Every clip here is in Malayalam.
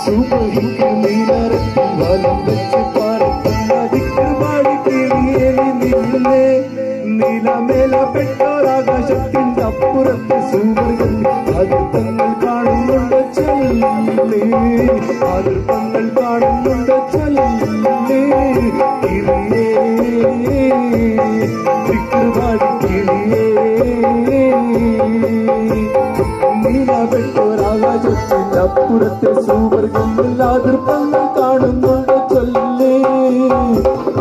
സുബഹിക്ക് നീലരത്തിൽ വലം വെച്ച് പറക്കുന്ന ദിക്റുപാടി കിളിയേ നിന്നില്ലേ നീലമേല പെട്ടോരാകാശത്തിന്റെ അപ്പുറത്ത് സുവർഗത്തിൽ അതിർപ്പങ്ങൾ കാണുന്നുണ്ട് ചൊല്ലേ അതിർപ്പങ്ങൾ കാണുന്നുണ്ട് ചൊല്ലേ കിളിയേ ദിക്റുപാടി കിളിയേ നീലപ്പെട്ടോരാകാശത്തിന്റെ അപ്പുറത്തെ സുവർഗത്തിൽ അതിർപ്പങ്ങൾ കാണുന്നുണ്ട് ചൊല്ലേ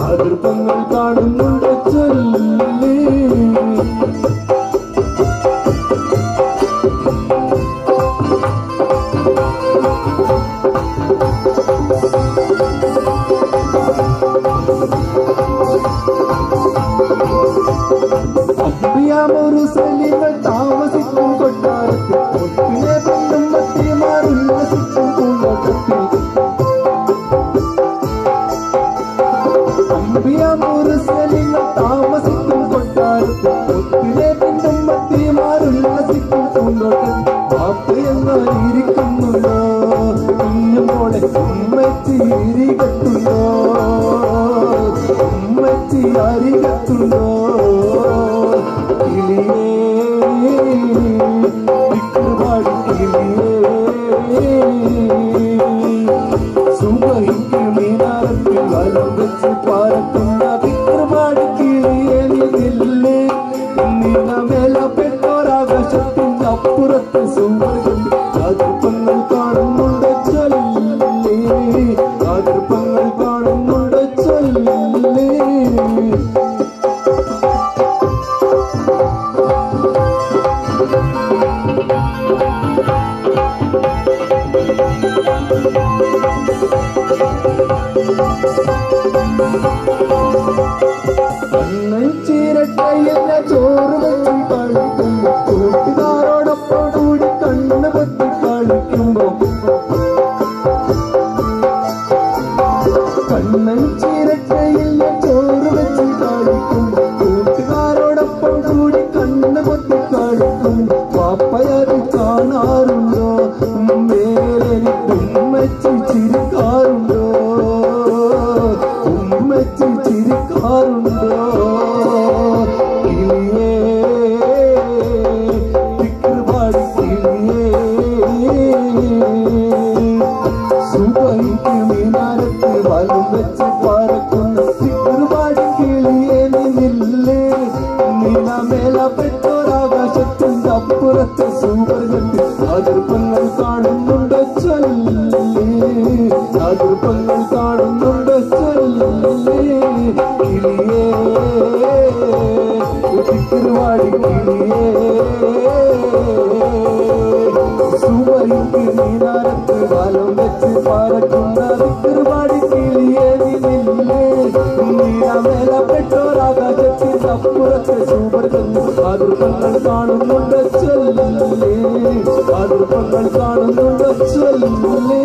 അതിർപ്പങ്ങൾ കാണുന്നുണ്ട് ചൊല്ലേ മുറുസലിങ്ങൾ താമസിക്കും കൊട്ടാരത്തിൽ ഒത്തിനെ പെണ്ണും മത്തിമാർ ഉല്ലസിക്കും പൂന്തോട്ടത്തിൽ അമ്പിയ മുറുസലിങ്ങൾ താമസിക്കും കൊട്ടാരത്തിൽ ഒത്തിനെ പെണ്ണും മത്തിമാർ ഉല്ലസിക്കും പൂന്തോട്ടത്തിൽ പാപ്പയെന്നായിരിക്കുന്നുണ്ടോ കുഞ്ഞുമോളെ ഉമ്മച്ചി ഇരികത്തുണ്ടോ ഉമ്മച്ചി അരികത്തുണ്ടോ സുബഹിക്ക് മീനാരത്തിൽ വലം വെച്ച് പാരക്കുന്ന ദിക്റുപാടി കിളിയേ നിന്നില്ലേ നീലമേല പെട്ടോരാകാശത്തിന്റെ അപ്പുറത്ത് സുവർഗത്തിൽ അതിർപ്പങ്ങൾ കാണുന്നുണ്ട് ചൊല്ലേ അതിർപ്പങ്ങൾ കാണുന്നുണ്ട് ചൊല്ലേ ചീരട്ടയെന്ന ചോറ് വെച്ച് കളിക്കുമ്പോ കൂട്ടുകാരോടൊപ്പം കൂടി കണ്ണ് പൊത്തി കളിക്കുമ്പോ കണ്ണൻ ചീരട്ടയില്ല ചോറ് വെച്ച് കളിക്കുമ്പോ കൂട്ടുകാരോടൊപ്പം കൂടി കണ്ണ് പൊത്തി കളിക്കുമ്പോ പാപ്പയത് കാണാറുണ്ടോ മേലെനിക്ക് ഉമ്മച്ചി ചിരിക്കാറുണ്ടോ ഉമ്മച്ചി ചിരിക്കാറുണ്ടോ സുബഹിക്ക് മീനാരത്തിൽ വലം വെച്ച് പറക്കുന്ന ദിക്റുപാടി കിളിയേ നിന്നില്ലേ നീലമേല പെട്ടോരാകാശത്തിന്റെ അപ്പുറത്തെ സുവർഗത്തിൽ അതിർപ്പങ്ങൾ കാണുന്നുണ്ട് ചൊല്ലേ അതിർപ്പങ്ങൾ കാണുന്നുണ്ട് ചൊല്ലേ കിളിയേ ദിക്റുപാടി കിളിയേ സുബഹിക്ക് മീനാരത്തിൽ വലം വെച്ച് പറക്കുന്ന ദിക്റുപാടി കിളിയേ നിന്നില്ലേ നീലമേല പെട്ടോരാകാശത്തിന്റെ അപ്പുറത്തെ സുവർഗത്തിൽ അതിർപ്പങ്ങൾ കാണുന്നുണ്ട് ചൊല്ലേ അതിർപ്പങ്ങൾ കാണുന്നുണ്ട് ചൊല്ലേ